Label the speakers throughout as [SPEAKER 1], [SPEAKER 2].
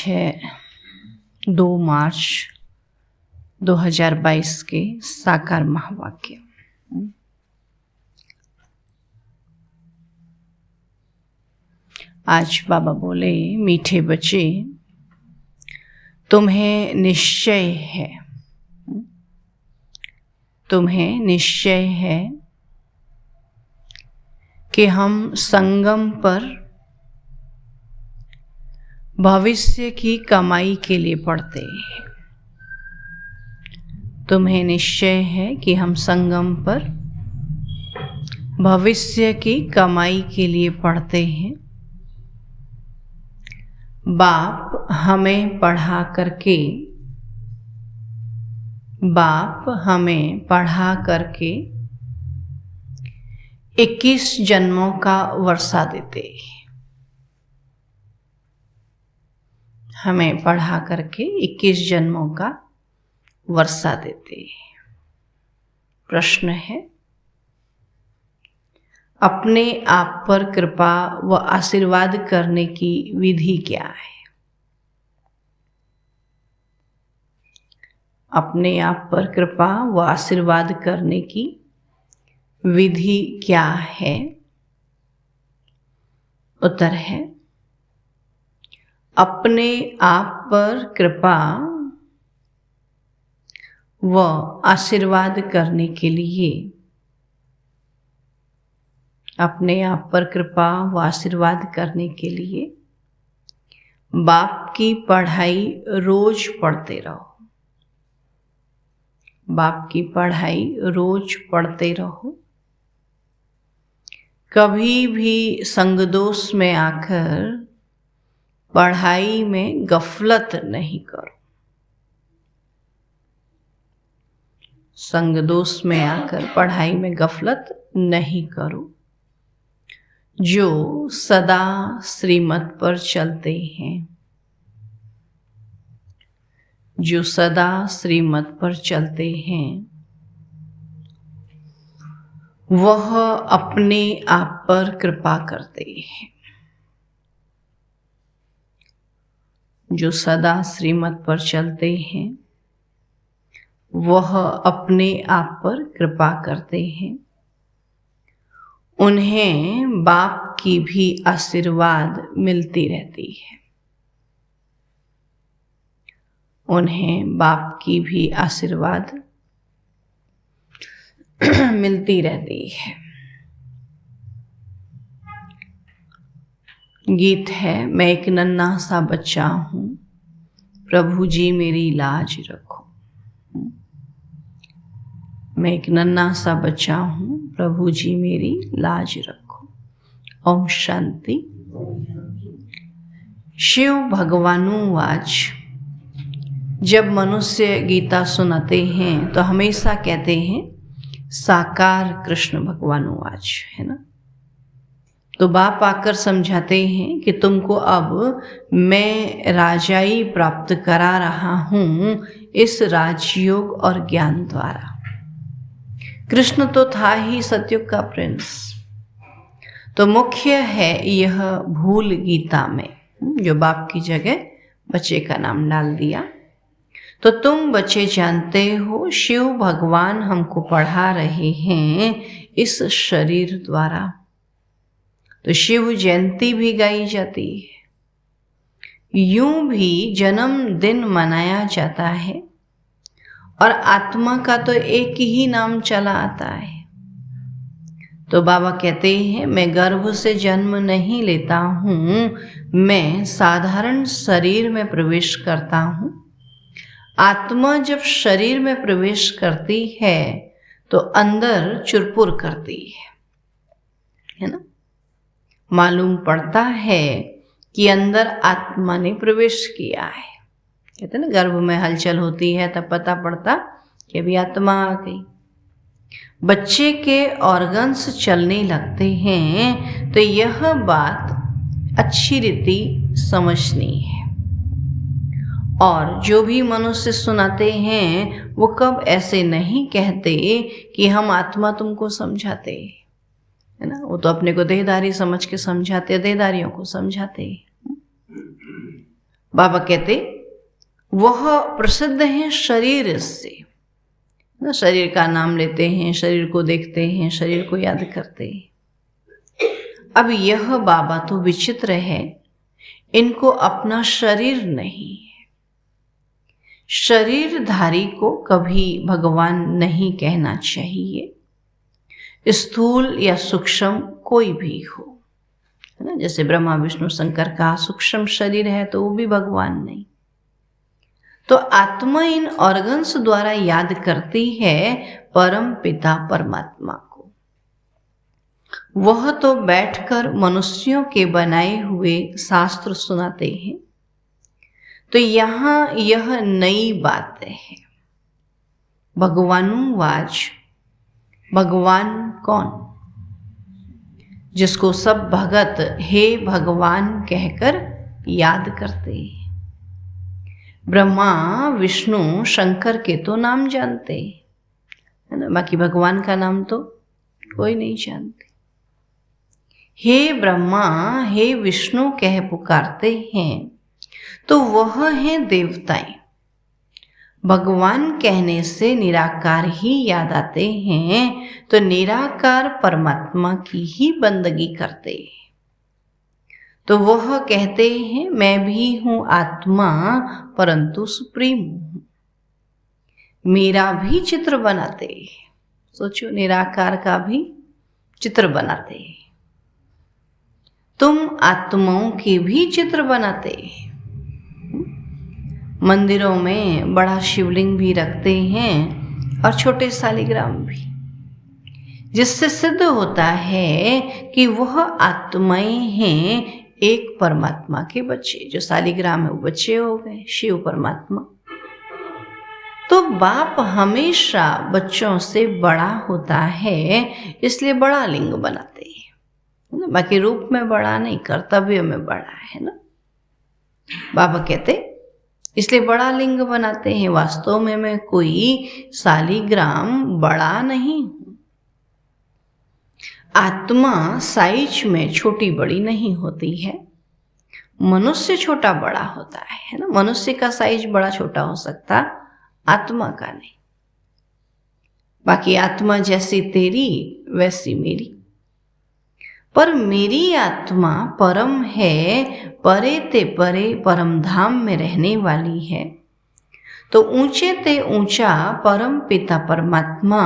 [SPEAKER 1] है 2 मार्च 2022 के साकार महावाक्य। आज बाबा बोले, मीठे बच्चे, तुम्हें निश्चय है, तुम्हें निश्चय है कि हम संगम पर भविष्य की कमाई के लिए पढ़ते हैं। तुम्हें निश्चय है कि हम संगम पर भविष्य की कमाई के लिए पढ़ते हैं। बाप हमें पढ़ा करके 21 जन्मों का वर्षा देते। हमें पढ़ा करके 21 जन्मों का वर्षा देते। प्रश्न है, अपने आप पर कृपा व आशीर्वाद करने की विधि क्या है? अपने आप पर कृपा व आशीर्वाद करने की विधि क्या है? उत्तर है, अपने आप पर कृपा व आशीर्वाद करने के लिए, अपने आप पर कृपा व आशीर्वाद करने के लिए बाप की पढ़ाई रोज पढ़ते रहो। बाप की पढ़ाई रोज पढ़ते रहो। कभी भी संगदोष में आकर पढ़ाई में गफलत नहीं करो। संगदोष में आकर पढ़ाई में गफलत नहीं करो। जो सदा श्रीमत पर चलते हैं, जो सदा श्रीमत पर चलते हैं, वह अपने आप पर कृपा करते हैं। जो सदा श्रीमत पर चलते हैं, वह अपने आप पर कृपा करते हैं। उन्हें बाप की भी आशीर्वाद मिलती रहती है। उन्हें बाप की भी आशीर्वाद मिलती रहती है। गीत है, मैं एक नन्हा सा बच्चा हूँ, प्रभु जी मेरी लाज रखो। मैं एक नन्हा सा बच्चा हूँ, प्रभु जी मेरी लाज रखो। ओम शांति। शिव भगवानुवाच। जब मनुष्य गीता सुनाते हैं तो हमेशा कहते हैं साकार कृष्ण भगवानुवाच, है ना। तो बाप आकर समझाते हैं कि तुमको अब मैं राजाई प्राप्त करा रहा हूँ इस राजयोग और ज्ञान द्वारा। कृष्ण तो था ही सतयुग का प्रिंस। तो मुख्य है यह भूल गीता में, जो बाप की जगह बच्चे का नाम डाल दिया। तो तुम बच्चे जानते हो शिव भगवान हमको पढ़ा रहे हैं इस शरीर द्वारा। तो शिव जयंती भी गाई जाती है। यूं भी जन्मदिन मनाया जाता है और आत्मा का तो एक ही नाम चला आता है। तो बाबा कहते हैं, मैं गर्भ से जन्म नहीं लेता हूँ, मैं साधारण शरीर में प्रवेश करता हूँ। आत्मा जब शरीर में प्रवेश करती है तो अंदर चुरपुर करती है ना। मालूम पड़ता है कि अंदर आत्मा ने प्रवेश किया है। कहते हैं ना, गर्भ में हलचल होती है तब पता पड़ता कि अभी आत्मा आ गई। बच्चे के ऑर्गन्स चलने लगते हैं तो यह बात अच्छी रीति समझनी है। और जो भी मनुष्य सुनाते हैं वो कब ऐसे नहीं कहते कि हम आत्मा तुमको समझाते, है ना। वो तो अपने को देहधारी समझ के समझाते, देहधारियों को समझाते। बाबा कहते वह प्रसिद्ध हैं शरीर से, ना शरीर का नाम लेते हैं, शरीर को देखते हैं, शरीर को याद करते हैं। अब यह बाबा तो विचित्र है, इनको अपना शरीर नहीं है। शरीरधारी को कभी भगवान नहीं कहना चाहिए, स्थूल या सूक्ष्म कोई भी हो, है ना। जैसे ब्रह्मा विष्णु शंकर का सूक्ष्म शरीर है तो वो भी भगवान नहीं। तो आत्मा इन ऑर्गन्स द्वारा याद करती है परम पिता परमात्मा को। वह तो बैठकर मनुष्यों के बनाए हुए शास्त्र सुनाते हैं। तो यहाँ यह नई बात है। भगवानुवाच, भगवान कौन? जिसको सब भगत हे भगवान कहकर याद करते हैं। ब्रह्मा विष्णु शंकर के तो नाम जानते है ना, बाकी भगवान का नाम तो कोई नहीं जानते। हे ब्रह्मा हे विष्णु कह पुकारते हैं तो वह हैं देवताएं। भगवान कहने से निराकार ही याद आते हैं, तो निराकार परमात्मा की ही बंदगी करते हैं। तो वह कहते हैं मैं भी हूं आत्मा परंतु सुप्रीम हूं। मेरा भी चित्र बनाते हैं। सोचो, निराकार का भी चित्र बनाते हैं। तुम आत्माओं के भी चित्र बनाते हैं। मंदिरों में बड़ा शिवलिंग भी रखते हैं और छोटे शालिग्राम भी, जिससे सिद्ध होता है कि वह आत्माएं हैं एक परमात्मा के बच्चे। जो शालिग्राम है वो बच्चे हो गए शिव परमात्मा। तो बाप हमेशा बच्चों से बड़ा होता है, इसलिए बड़ा लिंग बनाते हैं। बाकी रूप में बड़ा नहीं, कर्तव्य में बड़ा है ना। बाबा कहते इसलिए बड़ा लिंग बनाते हैं। वास्तव में मैं कोई शालिग्राम बड़ा नहीं हूं। आत्मा साइज में छोटी बड़ी नहीं होती है। मनुष्य छोटा बड़ा होता है ना। मनुष्य का साइज बड़ा छोटा हो सकता, आत्मा का नहीं। बाकी आत्मा जैसी तेरी वैसी मेरी। पर मेरी आत्मा परम है, परे ते परे परम धाम में रहने वाली है। तो ऊंचे ते ऊंचा परम पिता परमात्मा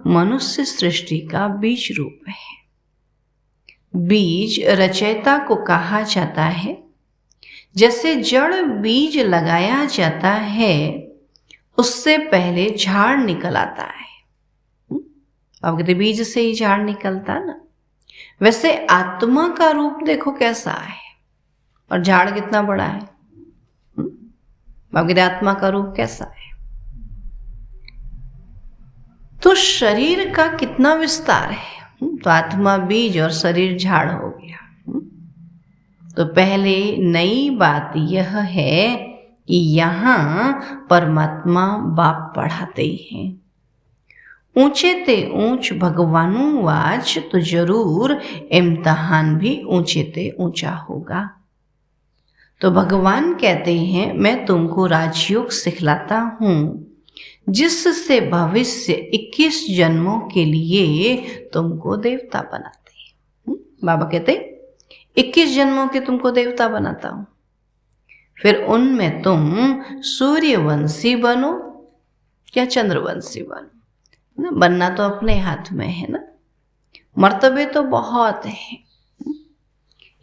[SPEAKER 1] मनुष्य सृष्टि का बीज रूप है। बीज रचयिता को कहा जाता है। जैसे जड़ बीज लगाया जाता है, उससे पहले झाड़ निकल आता है। अब कहते बीज से ही झाड़ निकलता ना। वैसे आत्मा का रूप देखो कैसा है, और झाड़ कितना बड़ा है। बाकी आत्मा का रूप कैसा है। तो शरीर का कितना विस्तार है। तो आत्मा बीज और शरीर झाड़ हो गया। तो पहले नई बात यह है कि यहाँ परमात्मा बाप पढ़ाते हैं। ऊंचे ते ऊंच भगवानुवाच, तो जरूर इम्तिहान भी ऊंचे ते ऊंचा होगा। तो भगवान कहते हैं मैं तुमको राजयोग सिखलाता हूं, जिससे भविष्य 21 जन्मों के लिए तुमको देवता बनाते हैं। बाबा कहते 21 जन्मों के तुमको देवता बनाता हूं। फिर उनमें तुम सूर्यवंशी बनो या चंद्रवंशी बनो ना। बनना तो अपने हाथ में है ना। मर्तबे तो बहुत है।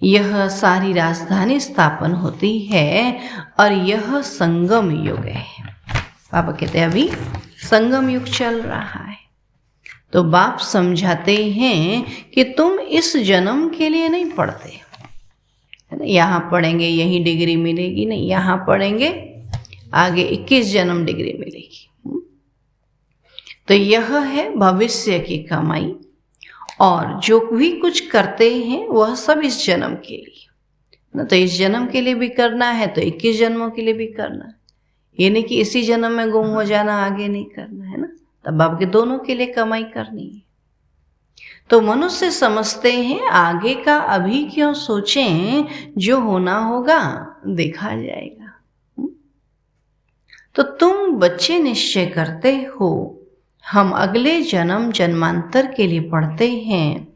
[SPEAKER 1] यह सारी राजधानी स्थापन होती है और यह संगम युग है। पापा कहते हैं अभी संगम युग चल रहा है। तो बाप समझाते हैं कि तुम इस जन्म के लिए नहीं पढ़ते है ना। यहाँ पढ़ेंगे यही डिग्री मिलेगी नहीं, यहाँ पढ़ेंगे आगे 21 जन्म डिग्री मिलेगी। तो यह है भविष्य की कमाई, और जो भी कुछ करते हैं वह सब इस जन्म के लिए ना। तो इस जन्म के लिए भी करना है तो 21 जन्मों के लिए भी करना है। ये नहीं कि इसी जन्म में गुम हो जाना, आगे नहीं करना है ना। तब आपके दोनों के लिए कमाई करनी है। तो मनुष्य समझते हैं आगे का अभी क्यों सोचें, जो होना होगा देखा जाएगा। तो तुम बच्चे निश्चय करते हो हम अगले जन्म जन्मांतर के लिए पढ़ते हैं,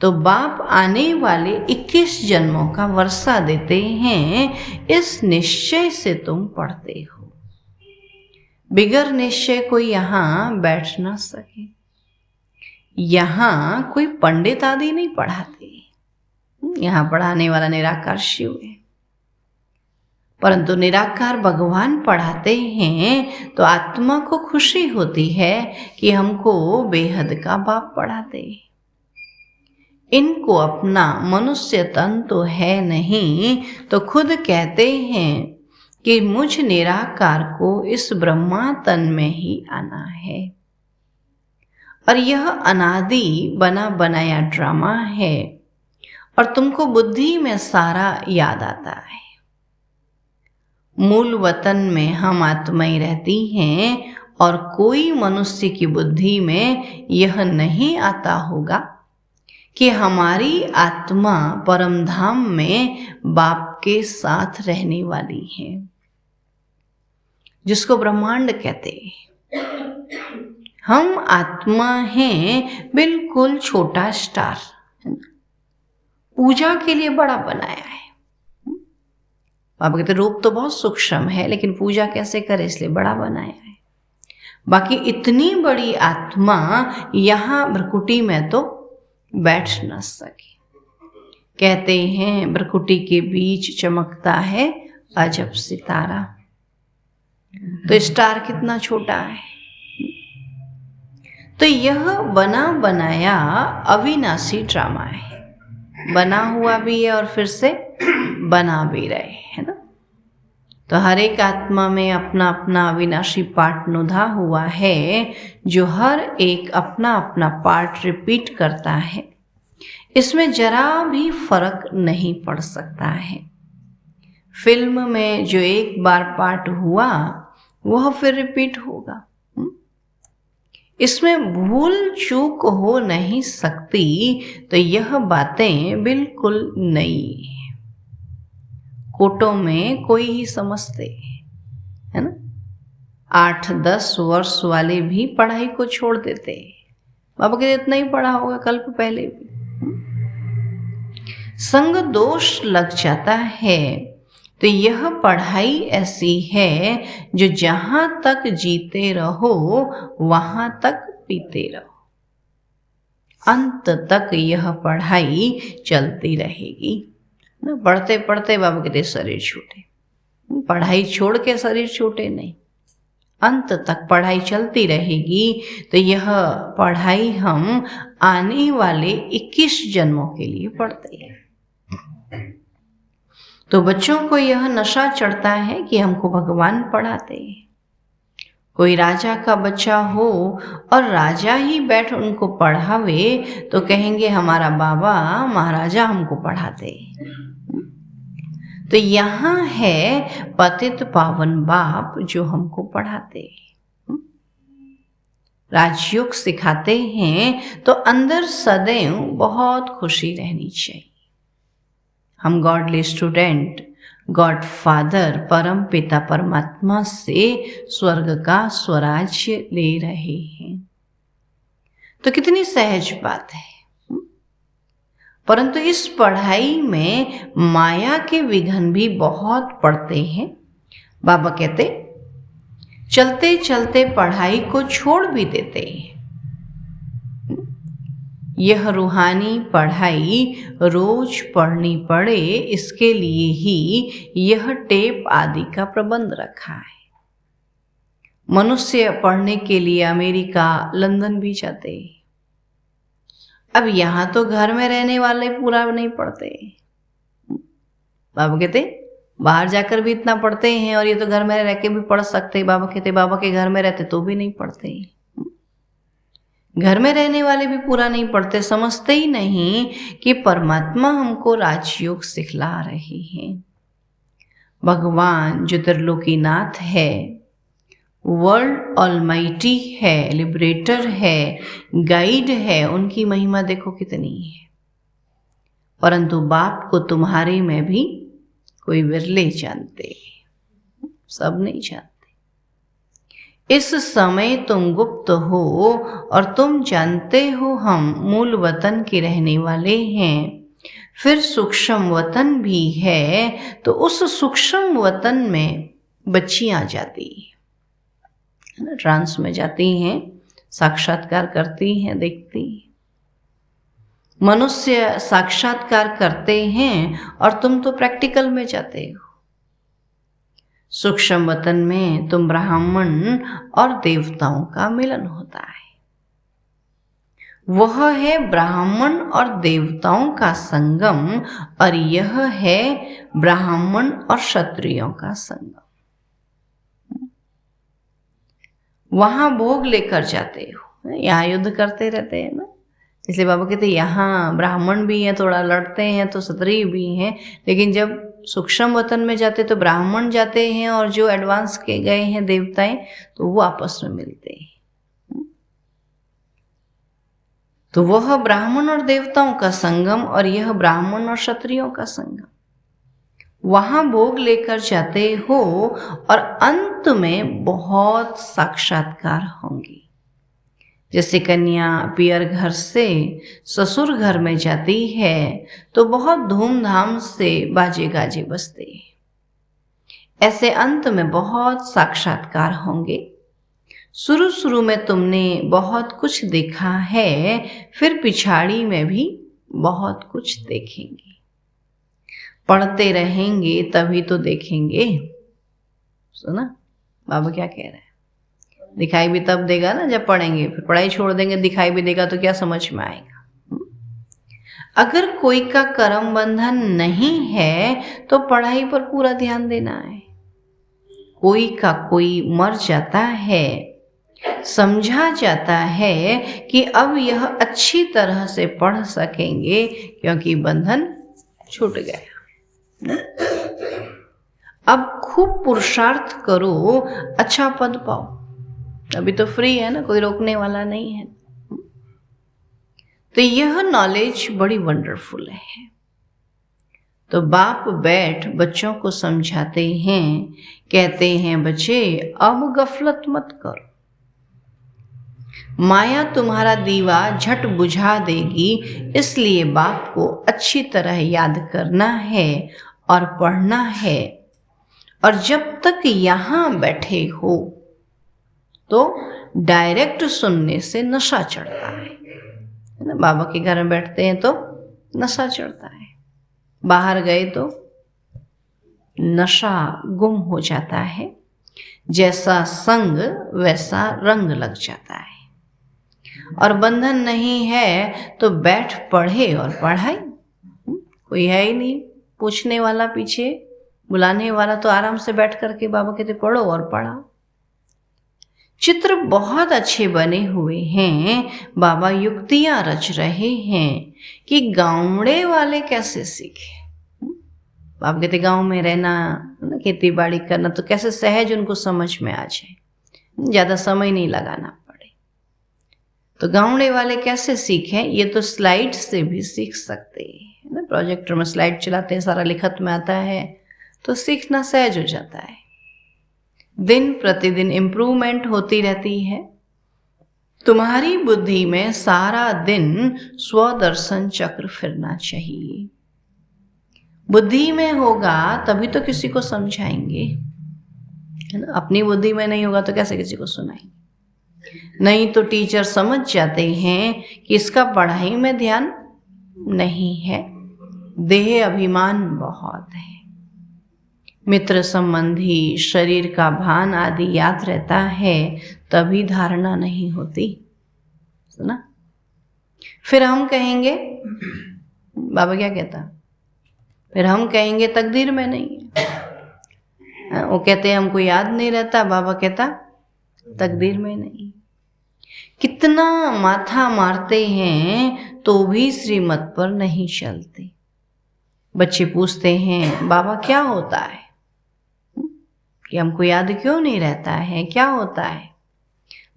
[SPEAKER 1] तो बाप आने वाले 21 जन्मों का वर्षा देते हैं। इस निश्चय से तुम पढ़ते हो। बिगर निश्चय कोई यहाँ बैठ ना सके। यहाँ कोई पंडित आदि नहीं पढ़ाते, यहाँ पढ़ाने वाला निराकार शिव है। परंतु निराकार भगवान पढ़ाते हैं तो आत्मा को खुशी होती है कि हमको बेहद का बाप पढ़ाते। इनको अपना मनुष्य तन तो है नहीं, तो खुद कहते हैं कि मुझ निराकार को इस ब्रह्मा तन में ही आना है। और यह अनादि बना बनाया ड्रामा है और तुमको बुद्धि में सारा याद आता है। मूल वतन में हम आत्माएं रहती हैं और कोई मनुष्य की बुद्धि में यह नहीं आता होगा कि हमारी आत्मा परम धाम में बाप के साथ रहने वाली है, जिसको ब्रह्मांड कहते हैं। हम आत्मा हैं बिल्कुल छोटा स्टार, पूजा के लिए बड़ा बनाया है। बाबा कहते रूप तो बहुत सूक्ष्म है, लेकिन पूजा कैसे करे इसलिए बड़ा बनाया है। बाकी इतनी बड़ी आत्मा यहाँ भ्रकुटी में तो बैठ न सके। कहते हैं भ्रकुटी के बीच चमकता है अजब सितारा। तो स्टार कितना छोटा है। तो यह बना बनाया अविनाशी ड्रामा है, बना हुआ भी है और फिर से बना भी रहे, है ना। तो हर एक आत्मा में अपना अपना अविनाशी पार्ट नुधा हुआ है, जो हर एक अपना अपना पार्ट रिपीट करता है। इसमें जरा भी फर्क नहीं पड़ सकता है। फिल्म में जो एक बार पार्ट हुआ वह फिर रिपीट होगा। इसमें भूल चूक हो नहीं सकती। तो यह बातें बिल्कुल नई है। कोटों में कोई ही समझते है ना। 8-10 वर्ष वाले भी पढ़ाई को छोड़ देते। बाबा के इतना ही पढ़ा होगा कल्प पहले भी। संग दोष लग जाता है। तो यह पढ़ाई ऐसी है जो जहां तक जीते रहो वहां तक पीते रहो। अंत तक यह पढ़ाई चलती रहेगी। पढ़ते पढ़ते बाबा कहते शरीर छूटे, पढ़ाई छोड़ के शरीर छूटे नहीं, अंत तक पढ़ाई चलती रहेगी। तो यह पढ़ाई हम आने वाले 21 जन्मों के लिए पढ़ते हैं। तो बच्चों को यह नशा चढ़ता है कि हमको भगवान पढ़ाते हैं। कोई राजा का बच्चा हो और राजा ही बैठ उनको पढ़ावे तो कहेंगे हमारा बाबा महाराजा हमको पढ़ाते। तो यहाँ है पतित पावन बाप जो हमको पढ़ाते, राजयोग सिखाते हैं। तो अंदर सदैव बहुत खुशी रहनी चाहिए। हम गॉडली स्टूडेंट गॉड फादर परम पिता परमात्मा से स्वर्ग का स्वराज्य ले रहे हैं। तो कितनी सहज बात है। परंतु इस पढ़ाई में माया के विघ्न भी बहुत पड़ते हैं। बाबा कहते चलते चलते पढ़ाई को छोड़ भी देते हैं। यह रूहानी पढ़ाई रोज पढ़नी पड़े, इसके लिए ही यह टेप आदि का प्रबंध रखा है। मनुष्य पढ़ने के लिए अमेरिका लंदन भी जाते। अब यहाँ तो घर में रहने वाले पूरा नहीं पढ़ते। बाबा कहते बाहर जाकर भी इतना पढ़ते हैं और ये तो घर में रह के भी पढ़ सकते। बाबा कहते बाबा के घर में रहते तो भी नहीं पढ़ते। घर में रहने वाले भी पूरा नहीं पढ़ते, समझते ही नहीं कि परमात्मा हमको राजयोग सिखला रहे हैं। भगवान जो त्रिलोकीनाथ है, वर्ल्ड ऑलमाइटी है, लिबरेटर है, गाइड है, उनकी महिमा देखो कितनी है। परंतु बाप को तुम्हारे में भी कोई विरले जानते, सब नहीं जानते। इस समय तुम गुप्त हो और तुम जानते हो हम मूल वतन के रहने वाले हैं। फिर सूक्ष्म वतन भी है, तो उस सूक्ष्म वतन में बच्चियां जाती है ना, ट्रांस में जाती हैं, साक्षात्कार करती हैं, देखती हैं। मनुष्य साक्षात्कार करते हैं और तुम तो प्रैक्टिकल में जाते हो। सूक्ष्म वतन में तुम ब्राह्मण और देवताओं का मिलन होता है। वह है ब्राह्मण और देवताओं का संगम, और यह है ब्राह्मण और क्षत्रियों का संगम। वहां भोग लेकर जाते हो, यहाँ युद्ध करते रहते हैं ना, इसलिए बाबा कहते यहाँ ब्राह्मण भी हैं, थोड़ा लड़ते हैं, तो क्षत्रिय भी हैं, लेकिन जब सूक्ष्म वतन में जाते तो ब्राह्मण जाते हैं और जो एडवांस के गए हैं देवताएं, तो वो आपस में मिलते हैं। तो वह ब्राह्मण और देवताओं का संगम, और यह ब्राह्मण और क्षत्रियों का संगम। वहां भोग लेकर जाते हो और अंत में बहुत साक्षात्कार होंगे। जैसे कन्या पियर घर से ससुर घर में जाती है तो बहुत धूमधाम से बाजे गाजे बजते हैं। ऐसे अंत में बहुत साक्षात्कार होंगे। शुरू शुरू में तुमने बहुत कुछ देखा है, फिर पिछाड़ी में भी बहुत कुछ देखेंगे। पढ़ते रहेंगे तभी तो देखेंगे। सुना बाबा क्या कह रहे हैं? दिखाई भी तब देगा ना जब पढ़ेंगे, फिर पढ़ाई छोड़ देंगे, दिखाई भी देगा तो क्या समझ में आएगा। अगर कोई का कर्म बंधन नहीं है तो पढ़ाई पर पूरा ध्यान देना है। कोई का कोई मर जाता है, समझा जाता है कि अब यह अच्छी तरह से पढ़ सकेंगे क्योंकि बंधन छूट गया। अब खूब पुरुषार्थ करो, अच्छा पद पाओ। अभी तो फ्री है ना, कोई रोकने वाला नहीं है। तो यह नॉलेज बड़ी वंडरफुल है। तो बाप बैठ बच्चों को समझाते हैं, कहते हैं बच्चे अब गफलत मत करो, माया तुम्हारा दीवा झट बुझा देगी, इसलिए बाप को अच्छी तरह याद करना है और पढ़ना है। और जब तक यहाँ बैठे हो तो डायरेक्ट सुनने से नशा चढ़ता है ना। बाबा के घर में बैठते हैं तो नशा चढ़ता है, बाहर गए तो नशा गुम हो जाता है। जैसा संग वैसा रंग लग जाता है। और बंधन नहीं है तो बैठ पढ़े और पढ़ाई, कोई है ही नहीं पूछने वाला, पीछे बुलाने वाला, तो आराम से बैठ करके बाबा कहते पढ़ो और पढ़ाओ। चित्र बहुत अच्छे बने हुए हैं। बाबा युक्तियां रच रहे हैं कि गाँवड़े वाले कैसे सीखे। बाबा कहते गाँव में रहना, खेती बाड़ी करना तो कैसे सहज उनको समझ में आ जाए, ज़्यादा समय नहीं लगाना पड़े। तो गाँवड़े वाले कैसे सीखें? ये तो स्लाइड से भी सीख सकते हैं ना। प्रोजेक्टर में स्लाइड चलाते हैं, सारा लिखत में आता है, तो सीखना सहज हो जाता है। दिन प्रतिदिन इम्प्रूवमेंट होती रहती है। तुम्हारी बुद्धि में सारा दिन स्वदर्शन चक्र फिरना चाहिए। बुद्धि में होगा तभी तो किसी को समझाएंगे, है ना। अपनी बुद्धि में नहीं होगा तो कैसे किसी को सुनाएंगे? नहीं तो टीचर समझ जाते हैं कि इसका पढ़ाई में ध्यान नहीं है, देह अभिमान बहुत है, मित्र संबंधी शरीर का भान आदि याद रहता है, तभी धारणा नहीं होती। सुना? फिर हम कहेंगे, बाबा क्या कहता, फिर हम कहेंगे तकदीर में नहीं है। वो कहते हैं हमको याद नहीं रहता, बाबा कहता तकदीर में नहीं। कितना माथा मारते हैं तो भी श्रीमत पर नहीं चलते। बच्चे पूछते हैं बाबा क्या होता है, कि हमको याद क्यों नहीं रहता है, क्या होता है?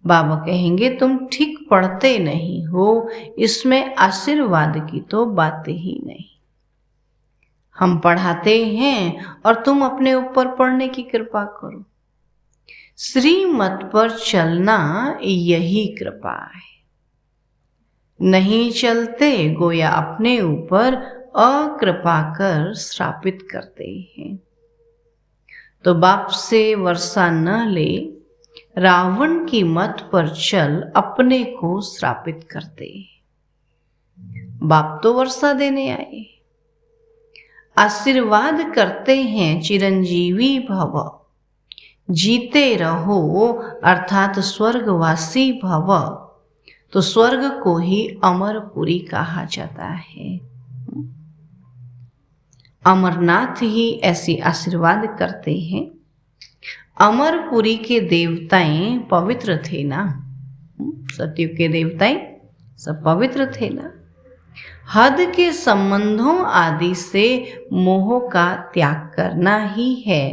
[SPEAKER 1] बाबा कहेंगे तुम ठीक पढ़ते नहीं हो, इसमें आशीर्वाद की तो बात ही नहीं। हम पढ़ाते हैं और तुम अपने ऊपर पढ़ने की कृपा करो। श्रीमत पर चलना यही कृपा है। नहीं चलते गोया अपने ऊपर अकृपा कर श्रापित करते हैं। तो बाप से वर्षा न ले, रावण की मत पर चल अपने को श्रापित करते। बाप तो वर्षा देने आए, आशीर्वाद करते हैं चिरंजीवी भव, जीते रहो अर्थात स्वर्गवासी भव। तो स्वर्ग को ही अमरपुरी कहा जाता है। अमरनाथ ही ऐसी आशीर्वाद करते हैं। अमरपुरी के देवताएं पवित्र थे ना, सतयुग के देवताएं सब पवित्र थे ना। हद के संबंधों आदि से मोह का त्याग करना ही है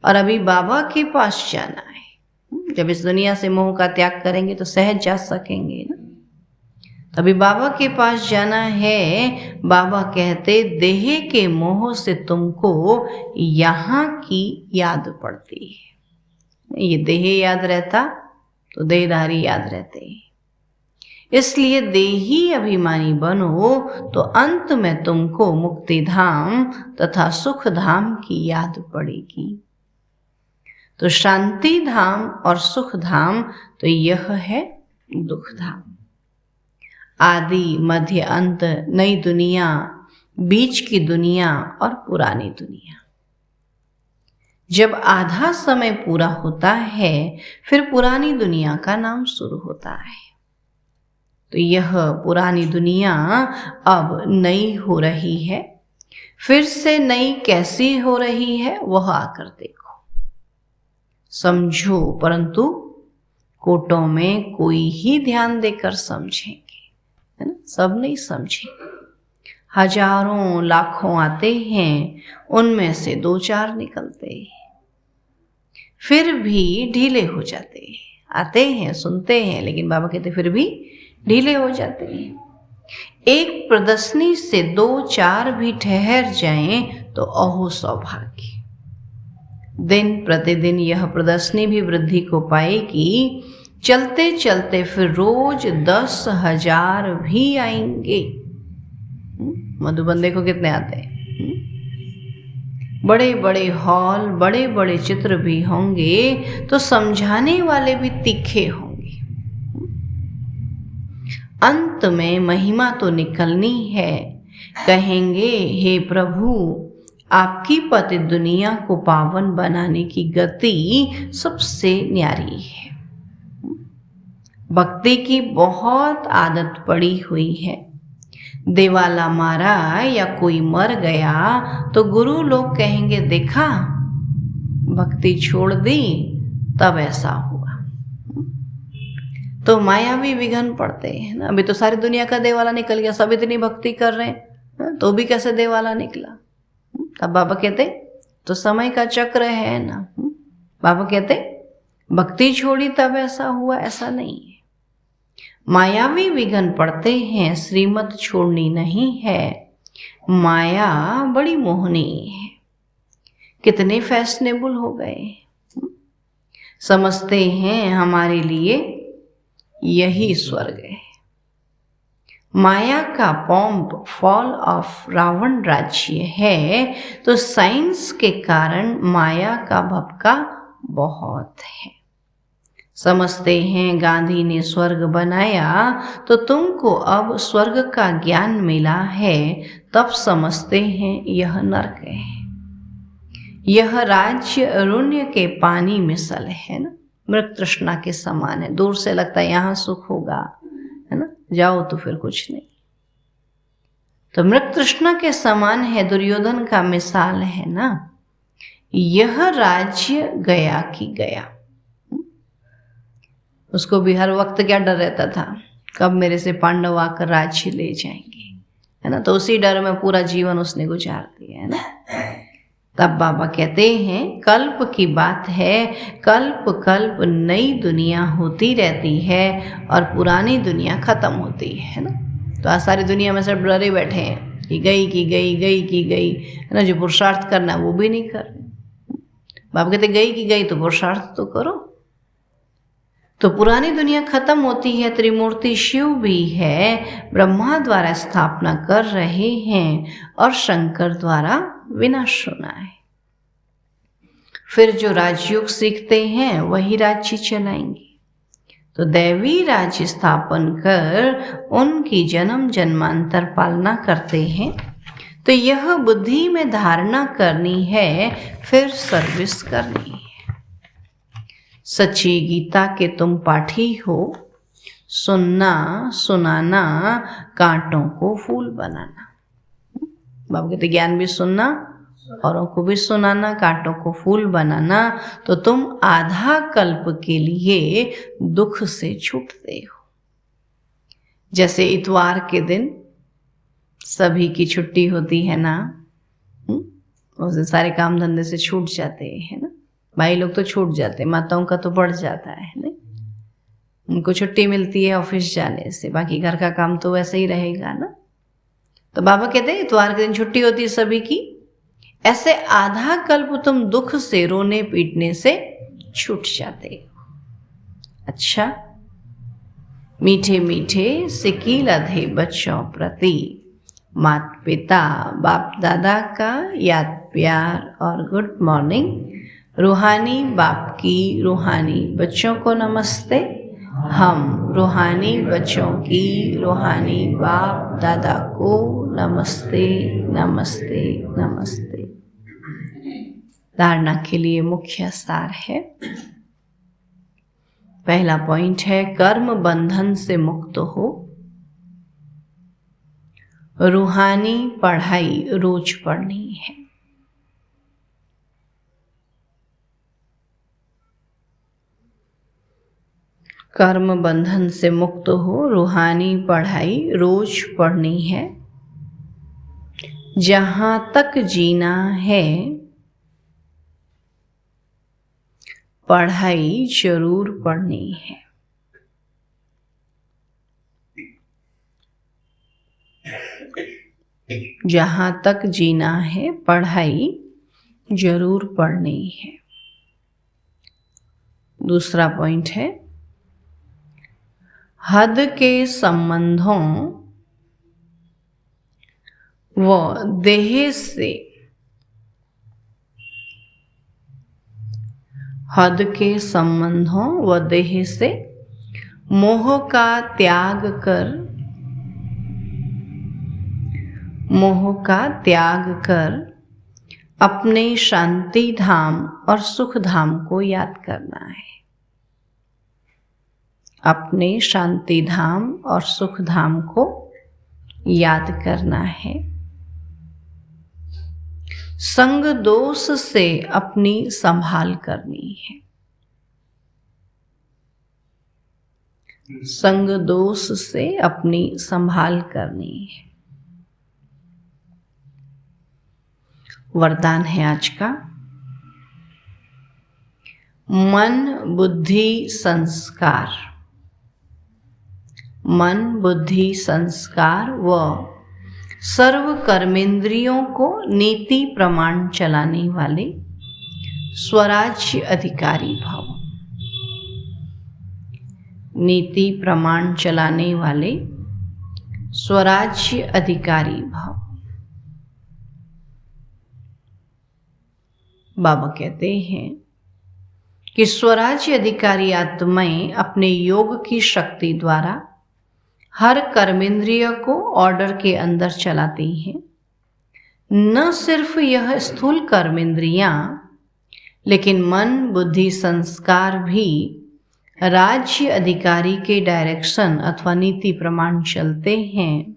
[SPEAKER 1] और अभी बाबा के पास जाना है। जब इस दुनिया से मोह का त्याग करेंगे तो सहज जा सकेंगे ना। तभी बाबा के पास जाना है। बाबा कहते देह के मोह से तुमको यहाँ की याद पड़ती है। ये देह याद रहता तो देहधारी याद रहते। इसलिए देही अभिमानी बनो तो अंत में तुमको मुक्ति धाम तथा सुख धाम की याद पड़ेगी। तो शांति धाम और सुख धाम तो यह है दुख धाम। आदि मध्य अंत, नई दुनिया, बीच की दुनिया और पुरानी दुनिया। जब आधा समय पूरा होता है फिर पुरानी दुनिया का नाम शुरू होता है। तो यह पुरानी दुनिया अब नई हो रही है। फिर से नई कैसी हो रही है वह आकर देखो, समझो। परंतु कोटों में कोई ही ध्यान देकर समझेंगे, है ना। सब नहीं समझेंगे। हजारों लाखों आते हैं, उनमें से 2-4 निकलते हैं, फिर भी ढीले हो जाते हैं। आते हैं, सुनते हैं, लेकिन बाबा कहते फिर भी ढीले हो जाते हैं। एक प्रदर्शनी से 2-4 भी ठहर जाएं तो अहो सौभाग्य। दिन प्रतिदिन यह प्रदर्शनी भी वृद्धि को पाएगी। चलते चलते फिर रोज 10,000 भी आएंगे। मधुबन देखो कितने आते हैं। बड़े बड़े हॉल, बड़े बड़े चित्र भी होंगे तो समझाने वाले भी तीखे होंगे। अंत में महिमा तो निकलनी है। कहेंगे हे प्रभु, आपकी पति दुनिया को पावन बनाने की गति सबसे न्यारी है। भक्ति की बहुत आदत पड़ी हुई है। देवाला मारा या कोई मर गया तो गुरु लोग कहेंगे देखा, भक्ति छोड़ दी तब ऐसा हुआ। तो मायावी विघन पड़ते हैं ना। अभी तो सारी दुनिया का देवाला निकल गया, सब इतनी भक्ति कर रहे हैं तो भी कैसे देवाला निकला। तब बाबा कहते तो समय का चक्र है ना। बाबा कहते भक्ति छोड़ी तब ऐसा हुआ, ऐसा नहीं है। मायावी विघन पड़ते हैं, श्रीमत छोड़नी नहीं है। माया बड़ी मोहनी है। कितने फैशनेबल हो गए, समझते हैं हमारे लिए यही स्वर्ग है। माया का पॉम्प फॉल ऑफ रावण राज्य है तो साइंस के कारण माया का भपका बहुत है। समझते हैं गांधी ने स्वर्ग बनाया तो तुमको अब स्वर्ग का ज्ञान मिला है, तब समझते हैं यह नरक है। यह राज्य अरण्य के पानी मिसल है ना, मृग तृष्णा के समान है। दूर से लगता है यहाँ सुख होगा, है ना, जाओ तो फिर कुछ नहीं। तो मृग तृष्णा के समान है, दुर्योधन का मिसाल है ना। यह राज्य गया कि गया। उसको भी हर वक्त क्या डर रहता था, कब मेरे से पांडव आकर राज्य ले जाएंगे, है ना। तो उसी डर में पूरा जीवन उसने गुजार दिया, है ना। तब बाबा कहते हैं कल्प की बात है, कल्प कल्प नई दुनिया होती रहती है और पुरानी दुनिया खत्म होती है ना। तो आज सारी दुनिया में सब डरे बैठे हैं कि गई की गई, गई की गई, है ना। जो पुरुषार्थ करना वो भी नहीं कर रहे। बाबा कहते गई कि गई तो पुरुषार्थ तो करो। तो पुरानी दुनिया खत्म होती है, त्रिमूर्ति शिव भी है, ब्रह्मा द्वारा स्थापना कर रहे हैं और शंकर द्वारा विनाश होना है। फिर जो राजयोग सीखते हैं वही राज्य चलाएंगे। तो दैवी राज्य स्थापन कर उनकी जन्म जन्मांतर पालना करते हैं। तो यह बुद्धि में धारणा करनी है, फिर सर्विस करनी है। सच्ची गीता के तुम पाठी हो, सुनना सुनाना कांटों को फूल बनाना। बाबा कहते ज्ञान भी सुनना, औरों को भी सुनाना, कांटों को फूल बनाना, तो तुम आधा कल्प के लिए दुख से छूटते हो। जैसे इतवार के दिन सभी की छुट्टी होती है ना, उस दिन सारे काम धंधे से छूट जाते हैं ना। भाई लोग तो छूट जाते, माताओं का तो बढ़ जाता है ना। उनको छुट्टी मिलती है ऑफिस जाने से, बाकी घर का काम तो वैसे ही रहेगा ना। तो बाबा कहते हैं इतवार के दिन छुट्टी होती है सभी की, ऐसे आधा कल्प तुम दुख से, रोने पीटने से छूट जाते हो। अच्छा, मीठे मीठे सिकी लधे बच्चों प्रति माता पिता बाप दादा का याद प्यार और गुड मॉर्निंग। रूहानी बाप की रूहानी बच्चों को नमस्ते। हम रूहानी बच्चों की रूहानी बाप दादा को नमस्ते नमस्ते नमस्ते। धारणा के लिए मुख्य सार है। पहला पॉइंट है कर्म बंधन से मुक्त हो। रूहानी पढ़ाई रोज पढ़नी है। कर्म बंधन से मुक्त हो, रूहानी पढ़ाई रोज पढ़नी है। जहां तक जीना है पढ़ाई जरूर पढ़नी है। जहां तक जीना है पढ़ाई जरूर पढ़नी है। दूसरा पॉइंट है हद के संबंधों व देह से, हद के संबंधों व देह से मोह का त्याग कर, मोह का त्याग कर अपने शांति धाम और सुख धाम को याद करना है। अपने शांति धाम और सुख धाम को याद करना है। संग दोष से अपनी संभाल करनी है। संग दोष से अपनी संभाल करनी है। वरदान है आज का, मन बुद्धि संस्कार, मन बुद्धि संस्कार व सर्व कर्मेंद्रियों को नीति प्रमाण चलाने वाले स्वराज्य अधिकारी भव। नीति प्रमाण चलाने वाले स्वराज्य अधिकारी भव। बाबा कहते हैं कि स्वराज्य अधिकारी आत्माएं अपने योग की शक्ति द्वारा हर कर्मेंद्रिय को ऑर्डर के अंदर चलाती हैं। न सिर्फ यह स्थूल कर्मेंद्रियां, लेकिन मन बुद्धि संस्कार भी राज्य अधिकारी के डायरेक्शन अथवा नीति प्रमाण चलते हैं।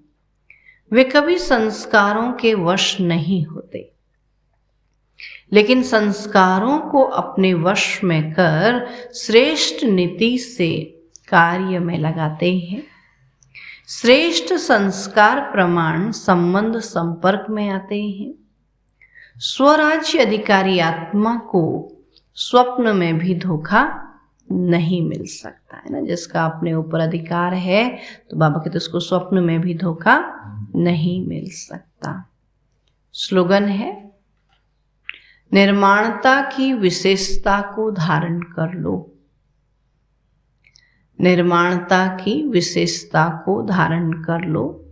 [SPEAKER 1] वे कभी संस्कारों के वश नहीं होते, लेकिन संस्कारों को अपने वश में कर श्रेष्ठ नीति से कार्य में लगाते हैं। श्रेष्ठ संस्कार प्रमाण संबंध संपर्क में आते हैं। स्वराज्य अधिकारी आत्मा को स्वप्न में भी धोखा नहीं मिल सकता है ना। जिसका अपने ऊपर अधिकार है तो बाबा कहते उसको स्वप्न में भी धोखा नहीं मिल सकता। स्लोगन है, निर्माणता की विशेषता को धारण कर लो। निर्माणता की विशेषता को धारण कर लो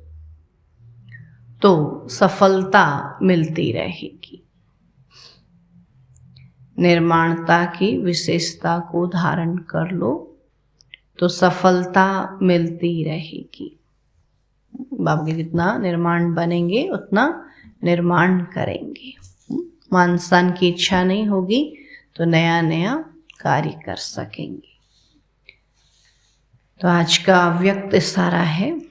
[SPEAKER 1] तो सफलता मिलती रहेगी। निर्माणता की विशेषता को धारण कर लो तो सफलता मिलती रहेगी। बाबा के जितना निर्माण बनेंगे उतना निर्माण करेंगे। मान सम्मान की इच्छा नहीं होगी तो नया नया कार्य कर सकेंगे। तो आज का अव्यक्त सारा है।